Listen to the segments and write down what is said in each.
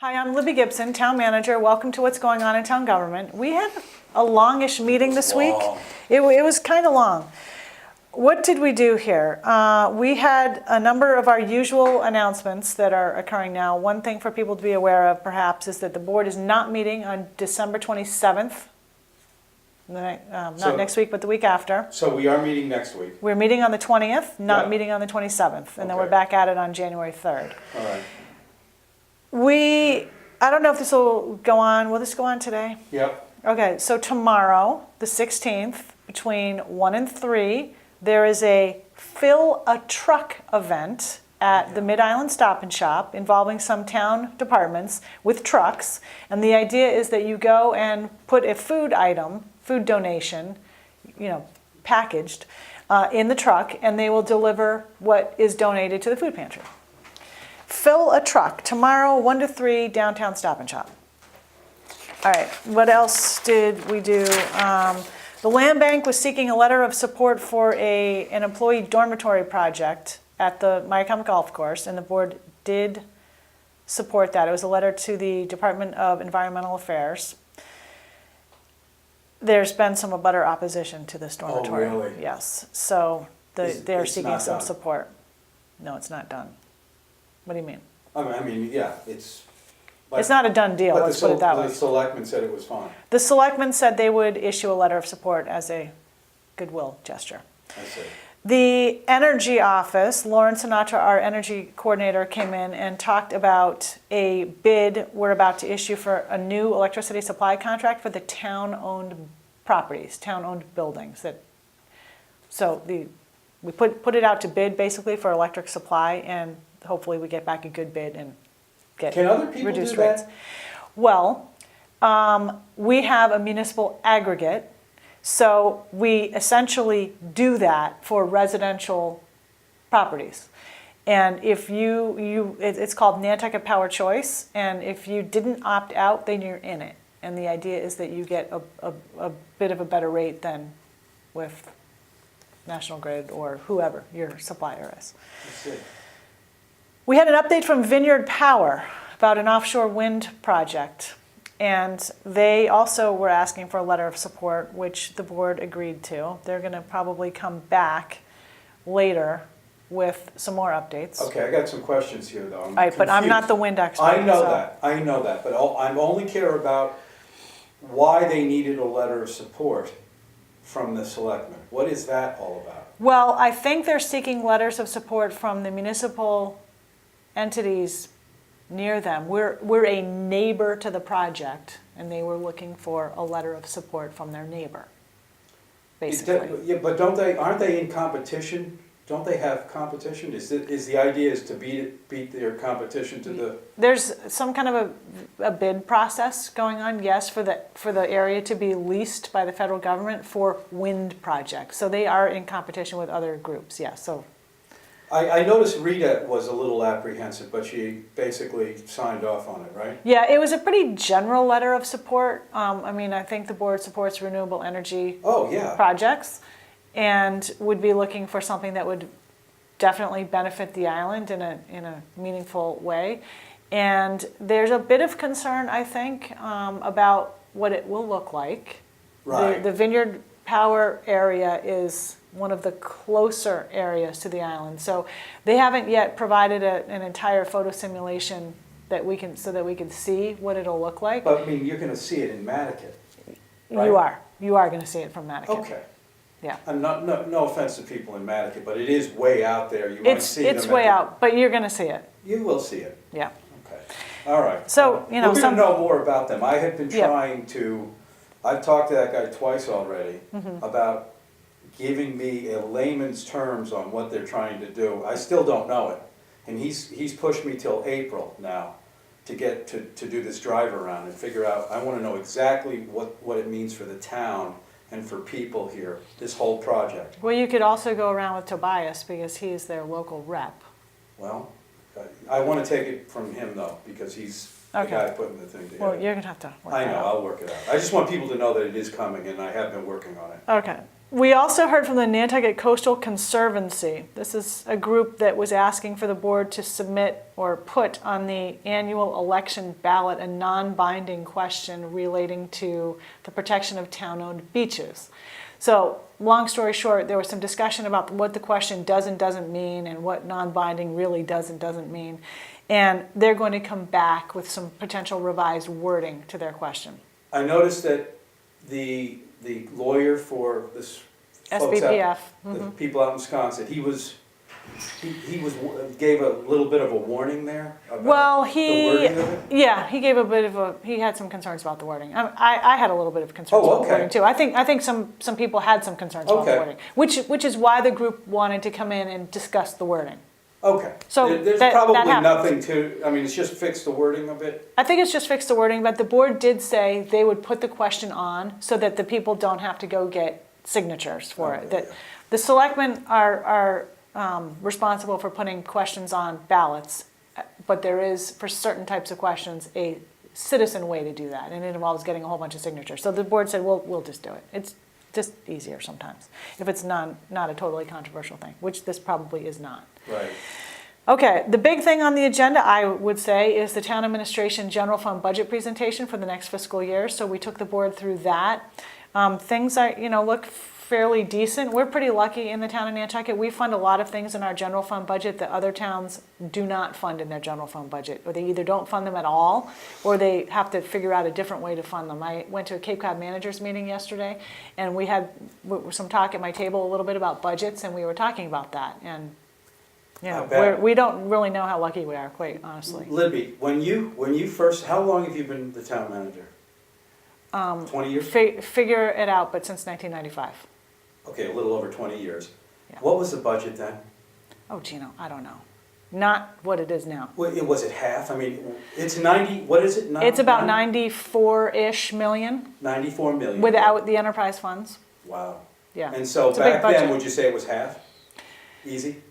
Hi, I'm Libby Gibson, Town Manager. Welcome to What's Going On in Town Government. We had a longish meeting this week. It was kind of long. What did we do here? We had a number of our usual announcements that are occurring now. One thing for people to be aware of, perhaps, is that the board is not meeting on December 27th. Not next week, but the week after. So we are meeting next week. We're meeting on the 20th, not Yeah. meeting on the 27th, and then Okay. we're back at it on January 3rd. All right. I don't know if this will go on. Will this go on today? Yep. Okay, so tomorrow, the 16th, between 1 and 3, there is a Fill a Truck event at the Mid-Island Stop and Shop involving some town departments with trucks. And the idea is that you go and put a food item, food donation, packaged, in the truck, and they will deliver what is donated to the food pantry. Fill a Truck, tomorrow, 1 to 3, downtown Stop and Shop. All right, what else did we do? The Land Bank was seeking a letter of support for an employee dormitory project at the Mycomb Golf Course, and the board did support that. It was a letter to the Department of Environmental Affairs. There's been some abutter opposition to this dormitory. Oh, really? Yes, so they're It's seeking not some done. support. No, it's not done. What do you mean? I mean, yeah, it's. It's not a done deal, But let's put it that way. the selectmen said it was fine. The selectmen said they would issue a letter of support as a goodwill gesture. I see. The energy office, Lauren Sinatra, our energy coordinator, came in and talked about a bid we're about to issue for a new electricity supply contract for the town-owned properties, town-owned buildings. We put it out to bid basically for electric supply, and hopefully we get back a good bid and get Can other people reduced do that? rates. Well, we have a municipal aggregate, so we essentially do that for residential properties. And if it's called Nantucket Power Choice, and if you didn't opt out, then you're in it. And the idea is that you get a bit of a better rate than with National Grid or whoever your supplier is. I see. We had an update from Vineyard Power about an offshore wind project, and they also were asking for a letter of support, which the board agreed to. They're going to probably come back later with some more updates. Okay, I got some questions here, though. All right, but I'm not the wind expert. I know so- that, but I only care about why they needed a letter of support from the selectmen. What is that all about? Well, I think they're seeking letters of support from the municipal entities near them. We're a neighbor to the project, and they were looking for a letter of support from their neighbor, basically. Yeah, but aren't they in competition? Don't they have competition? Is the idea to beat their competition to the? There's some kind of a bid process going on, yes, for the area to be leased by the federal government for wind projects. So they are in competition with other groups, yes. So I noticed Rita was a little apprehensive, but she basically signed off on it, right? yeah, it was a pretty general letter of support. I think the board supports renewable energy Oh, yeah. projects and would be looking for something that would definitely benefit the island in a meaningful way. And there's a bit of concern, I think, about what it will look like. Right. The Vineyard Power area is one of the closer areas to the island. So they haven't yet provided an entire photo simulation so that we can see what it'll look like. But I mean, you're gonna see it in Madaket, right? You are gonna see it from Madaket. Okay. Yeah. I'm no offense to people in Madaket, but it is way out there. You might see them. It's way out, but you're gonna see it. You will see it. Yeah. Okay. All right. So, We're gonna know more about them. I have been Yeah. trying to, I've talked to that guy twice already Mm-hmm. about giving me a layman's terms on what they're trying to do. I still don't know it. And he's pushed me till April now to get to do this drive around and figure out, I wanna know exactly what it means for the town and for people here, this whole project. Well, you could also go around with Tobias because he's their local rep. Well, I wanna take it from him though, because he's the Okay. guy putting the thing together. Well, you're gonna have to work I that know, out. I'll work it out. I just want people to know that it is coming and I have been working on it. Okay. We also heard from the Nantucket Coastal Conservancy. This is a group that was asking for the board to submit or put on the annual election ballot a non-binding question relating to the protection of town-owned beaches. So, long story short, there was some discussion about what the question does and doesn't mean and what non-binding really does and doesn't mean. And they're going to come back with some potential revised wording to their question. I noticed that the lawyer for this folks SBPF. out, the people out in Wisconsin, he gave a little bit of a warning there about the wording of it. Yeah, he gave he had some concerns about the wording. I had a little bit of concerns about the wording too. I think some people had some concerns about the wording, which is why the group wanted to come in and discuss the wording. Okay. So there's probably nothing to, I mean, it's just fixed the wording a bit? I think it's just fixed the wording, but the board did say they would put the question on so that the people don't have to go get signatures for it. That the selectmen are responsible for putting questions on ballots, but there is, for certain types of questions, a citizen way to do that, and it involves getting a whole bunch of signatures. So the board said, we'll just do it. It's just easier sometimes, if it's not a totally controversial thing, which this probably is not. Right. Okay, the big thing on the agenda, I would say, is the town administration general fund budget presentation for the next fiscal year. So we took the board through that. Things are, look fairly decent. We're pretty lucky in the town of Nantucket. We fund a lot of things in our general fund budget that other towns do not fund in their general fund budget, or they either don't fund them at all, or they have to figure out a different way to fund them. I went to a Cape Cod managers meeting yesterday, and we had some talk at my table a little bit about budgets, and we were talking about that. And we don't really know how lucky we are, quite honestly. Libby, when you first, how long have you been the town manager? 20 years? Figure it out, but since 1995. Okay, a little over 20 years. Yeah. What was the budget then? Oh, Gino, I don't know. Not what it is now. Was it half? I mean, it's 90, what is it now? It's about 94-ish million. 94 million. Without the enterprise funds. Wow. Yeah. And so It's a big back then, budget. would you say it was half? Easy?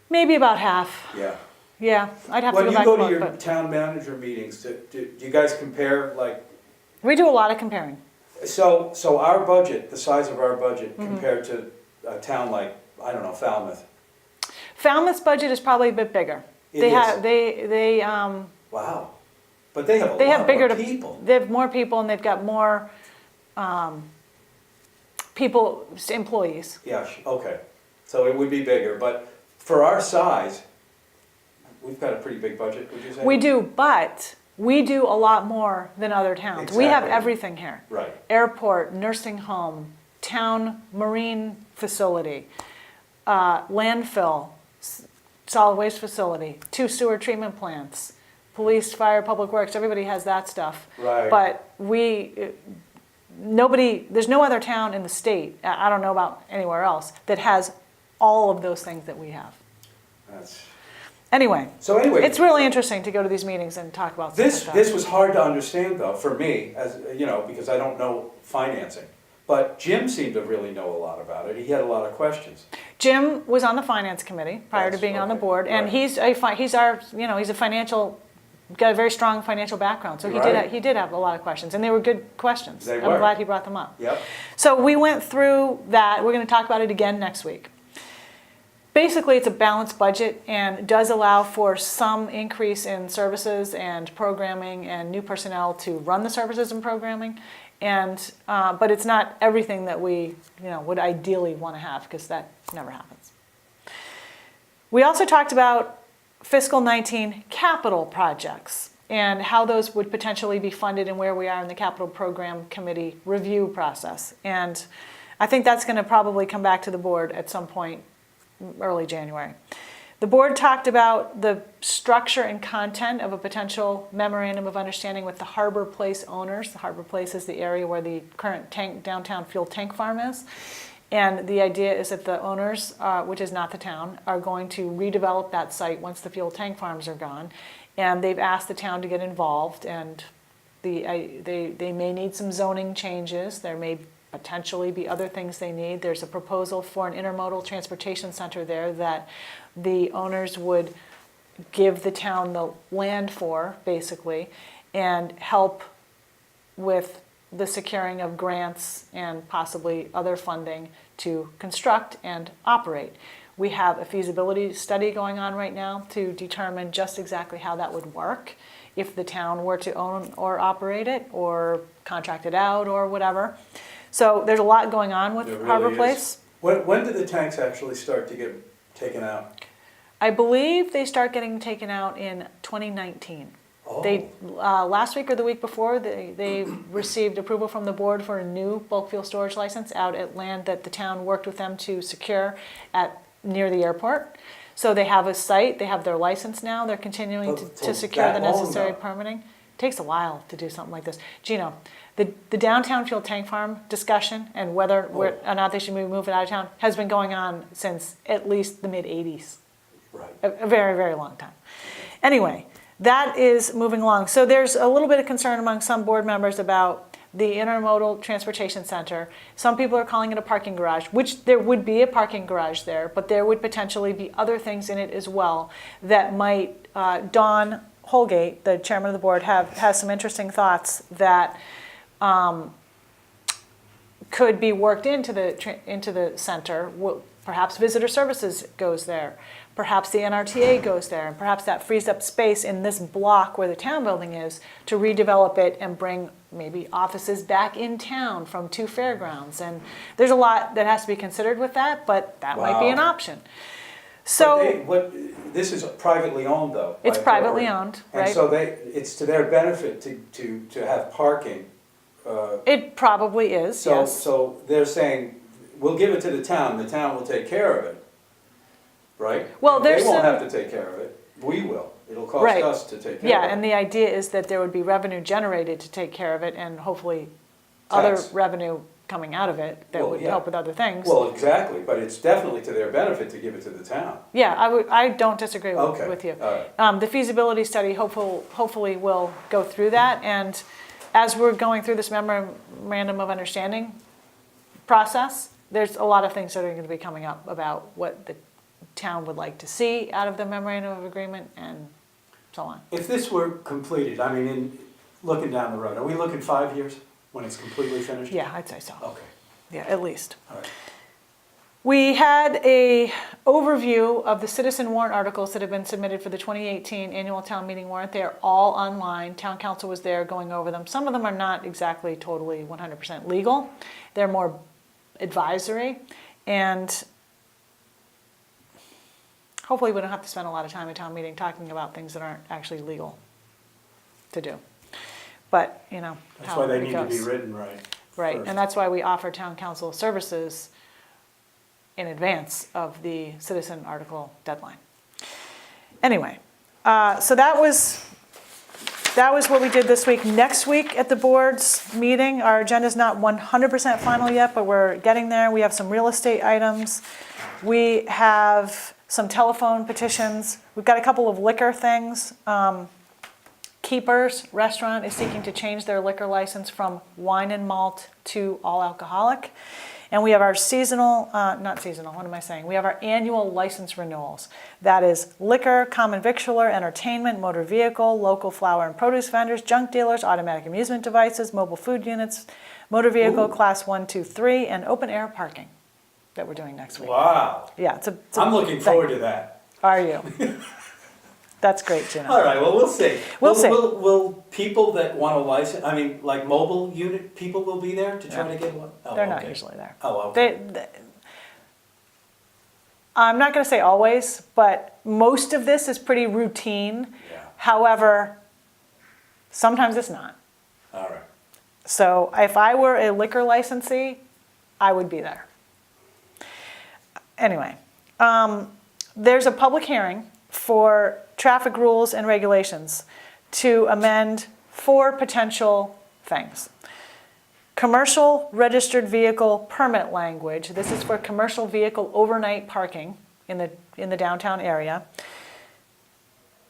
Maybe about half. Yeah. Yeah, I'd have to When go you back go and to look, your but town manager meetings, do you guys compare, like, we do a lot of comparing. so our budget, the size of our budget Mm-hmm. compared to a town like, I don't know, Falmouth? Falmouth's budget is probably a bit bigger. It is. Wow. But they have a They have lot bigger more people. They have more people, and they've got more employees. Yeah, okay. So it would be bigger, but for our size, we've got a pretty big budget, would you say? We do, but we do a lot more than other towns. We have Exactly. everything here. Right. Airport, nursing home, town marine facility, landfill, solid waste facility, 2 sewer treatment plants, police, fire, public works, everybody has that stuff. Right. But there's no other town in the state, I don't know about anywhere else, that has all of those things that we have. Anyway, it's really interesting to go to these meetings and talk about things like that. This was hard to understand though, for me, as because I don't know financing. But Jim seemed to really know a lot about it. He had a lot of questions. Jim was on the finance committee prior to being on the board, and he's a financial, got a very strong financial background. So he did have a lot of questions, and they were good questions. They I'm were. glad he brought them up. Yep. So we went through that. We're going to talk about it again next week. Basically, it's a balanced budget and does allow for some increase in services and programming and new personnel to run the services and programming. But it's not everything that we would ideally want to have, because that never happens. We also talked about fiscal 19 capital projects and how those would potentially be funded and where we are in the capital program committee review process. And I think that's going to probably come back to the board at some point early January. The board talked about the structure and content of a potential memorandum of understanding with the Harbor Place owners. The Harbor Place is the area where the current downtown fuel tank farm is. And the idea is that the owners, which is not the town, are going to redevelop that site once the fuel tank farms are gone. And they've asked the town to get involved, and they may need some zoning changes. There may potentially be other things they need. There's a proposal for an intermodal transportation center there that the owners would give the town the land for, basically, and help with the securing of grants and possibly other funding to construct and operate. We have a feasibility study going on right now to determine just exactly how that would work if the town were to own or operate it or contract it out or whatever. So there's a lot going on with There really Harbor is. Place. When did the tanks actually start to get taken out? I believe they start getting taken out in 2019. Oh. They, last week or the week before, they received approval from the board for a new bulk fuel storage license out at land that the town worked with them to secure near the airport. So they have a site, they have their license now, they're continuing to secure the that long necessary now? permitting. It takes a while to do something like this. Gino, the downtown fuel tank farm discussion and whether or not they should move it out of town has been going on since at least the mid-'80s. Right. A very, very long time. Anyway, that is moving along. So there's a little bit of concern among some board members about the Intermodal Transportation Center. Some people are calling it a parking garage, which there would be a parking garage there, but there would potentially be other things in it as well that might, Don Holgate, the chairman of the board, has some interesting thoughts that could be worked into the center. Perhaps visitor services goes there. Perhaps the NRTA goes there, and perhaps that frees up space in this block where the town building is to redevelop it and bring maybe offices back in town from 2 fairgrounds. And there's a lot that has to be considered with that, but that might be an option. So This is privately owned though. it's by privately authority. owned, right? And so it's to their benefit to have parking. It probably is, yes. So they're saying, we'll give it to the town will take care of it, right? Well, They there's won't some- have to take care of it, we will. It'll cost Right. us to take care of it. Yeah, and the idea is that there would be revenue generated to take care of it and hopefully other Tax. revenue coming out of it that Well, would yeah. help with other things. Well, exactly, but it's definitely to their benefit to give it to the town. Yeah, I don't disagree Okay, with you. all right. The feasibility study hopefully will go through that, and as we're going through this memorandum of understanding process, there's a lot of things that are going to be coming up about what the town would like to see out of the memorandum of agreement and so on. If this were completed, I mean, looking down the road, are we looking 5 years when it's completely finished? Yeah, I'd say so. Okay, Yeah, at least. all right. We had a overview of the citizen warrant articles that have been submitted for the 2018 annual town meeting warrant. They are all online. Town council was there going over them. Some of them are not exactly totally 100% legal. They're more advisory, and hopefully we don't have to spend a lot of time at town meeting talking about things that aren't actually legal to do. But, you know, That's how why they it need to be goes. written right. Right, first. and that's why we offer town council services in advance of the citizen article deadline. Anyway, so that was what we did this week. Next week at the board's meeting, our agenda's not 100% final yet, but we're getting there. We have some real estate items. We have some telephone petitions. We've got a couple of liquor things. Keepers Restaurant is seeking to change their liquor license from wine and malt to all alcoholic. And we have our we have our annual license renewals. That is liquor, common victualler, entertainment, motor vehicle, local flower and produce vendors, junk dealers, automatic amusement devices, mobile food units, motor vehicle class 1, 2, 3, and open air parking that we're doing next week. Wow, Yeah, it's a I'm looking thing. forward to that. Are you? That's great, Gina. All right, well, we'll see. We'll see. Will people that want a license, I mean, like mobile unit people will be there to try Yeah. to get one? Oh, They're not okay. usually there. Oh, okay. I'm not going to say always, but most of this is pretty routine. Yeah, However, sometimes it's not. all right. So if I were a liquor licensee, I would be there. Anyway, there's a public hearing for traffic rules and regulations to amend 4 potential things. Commercial registered vehicle permit language. This is for commercial vehicle overnight parking in the downtown area.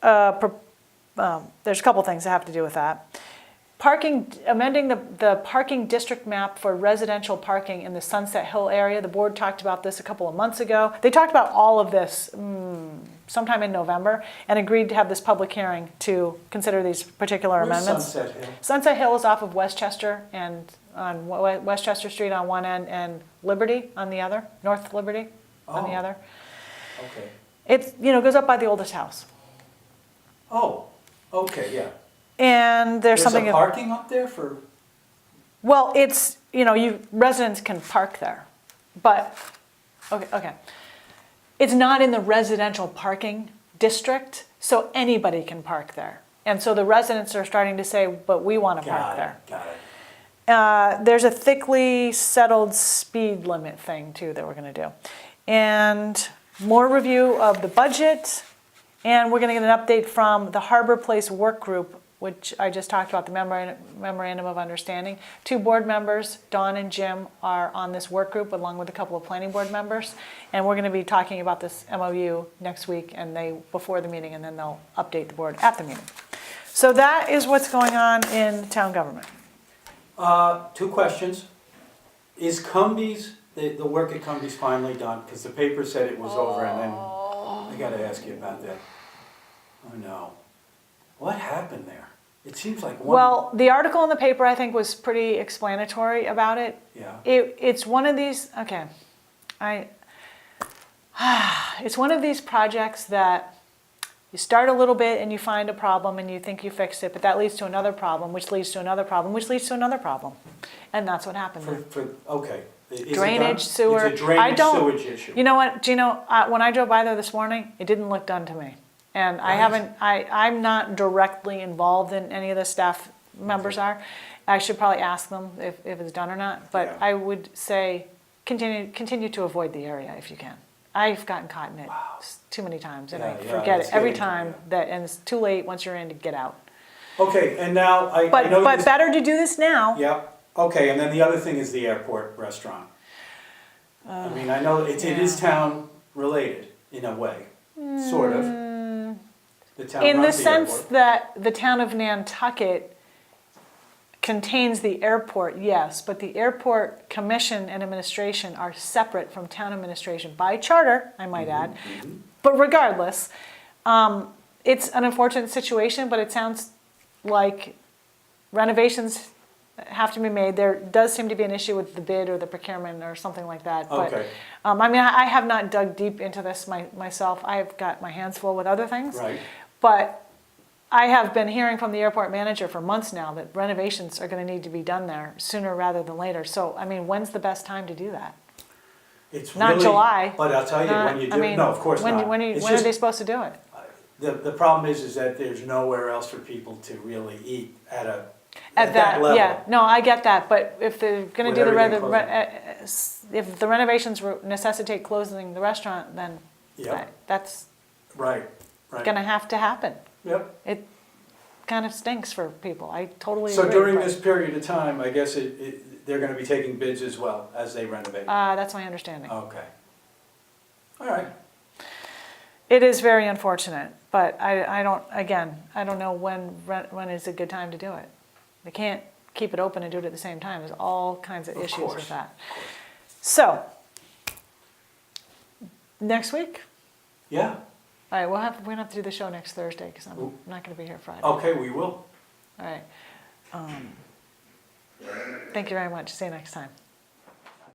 There's a couple things that have to do with that. amending the parking district map for residential parking in the Sunset Hill area. The board talked about this a couple of months ago. They talked about all of this sometime in November and agreed to have this public hearing to consider these particular Where's amendments. Sunset Hill? Sunset Hill is off of Westchester and on Westchester Street on one end and Liberty on the other, North Liberty on the Oh. other. Okay. It, goes up by the oldest house. Oh, okay, yeah. And there's something. There's a parking up there for, Well, it's, residents can park there, but, okay. It's not in the residential parking district, so anybody can park there. And so the residents are starting to say, but we want to park there. got it. There's a thickly settled speed limit thing too that we're gonna do. And more review of the budget, and we're gonna get an update from the Harbor Place Work Group, which I just talked about, the memorandum of understanding. 2 board members, Dawn and Jim, are on this work group along with a couple of planning board members. And we're gonna be talking about this MOU next week before the meeting, and then they'll update the board at the meeting. So that is what's going on in town government. 2 questions. Is Cumbies, the work at Cumbies finally done? Because the paper said it was over, and then I gotta ask you about that. Oh no. What happened there? It seems like one. Well, the article in the paper, I think, was pretty explanatory about it. Yeah. It's one of these, it's one of these projects that you start a little bit and you find a problem and you think you fixed it, but that leads to another problem, which leads to another problem, which leads to another problem. And that's what happened there. Okay. Is it done? Drainage, sewer. It's a drainage sewage issue. You know what, Gino, when I drove by there this morning, it didn't look done to me. And I'm not directly involved in any of the staff members are. I should probably ask them if it's done or not, but Yeah. I would say continue to avoid the area if you can. I've gotten caught in it too many times, and I Yeah, forget it's it every getting- time and it's too late once you're in to get out. Okay, and now I But know this. better to do this now. Yeah, okay, and then the other thing is the airport restaurant. I mean, I know it is town related in a way, sort of. The town In the runs sense airport. that the town of Nantucket contains the airport, yes, but the airport commission and administration are separate from town administration by charter, I might add. But regardless, it's an unfortunate situation, but it sounds like renovations have to be made. There does seem to be an issue with the bid or the procurement or something like that. But, Okay. I have not dug deep into this myself. I've got my hands full with other things. Right. But I have been hearing from the airport manager for months now that renovations are going to need to be done there sooner rather than later. So, when's the best time to do that? It's Not really, July. But I'll tell you, when you do, no, of course not. When It's are just- they supposed to do it? The problem is that there's nowhere else for people to really eat at At that level. yeah. No, I get that. But if they're going With to do everything if the renovations necessitate closing the restaurant, then Yep. that's Right. going to have to happen. Yep. It kind of stinks for people. I totally So agree. during but, this period of time, I guess they're gonna be taking bids as well as they renovate? that's my understanding. Okay. All right. It is very unfortunate, but I don't know when is a good time to do it. They can't keep it open and do it at the same time. There's all kinds of issues course. with that. So, next week? Yeah, All right, we're gonna have to do the show next Thursday because I'm not gonna be here Friday. okay, we will. All right. Thank you very much. See you next time.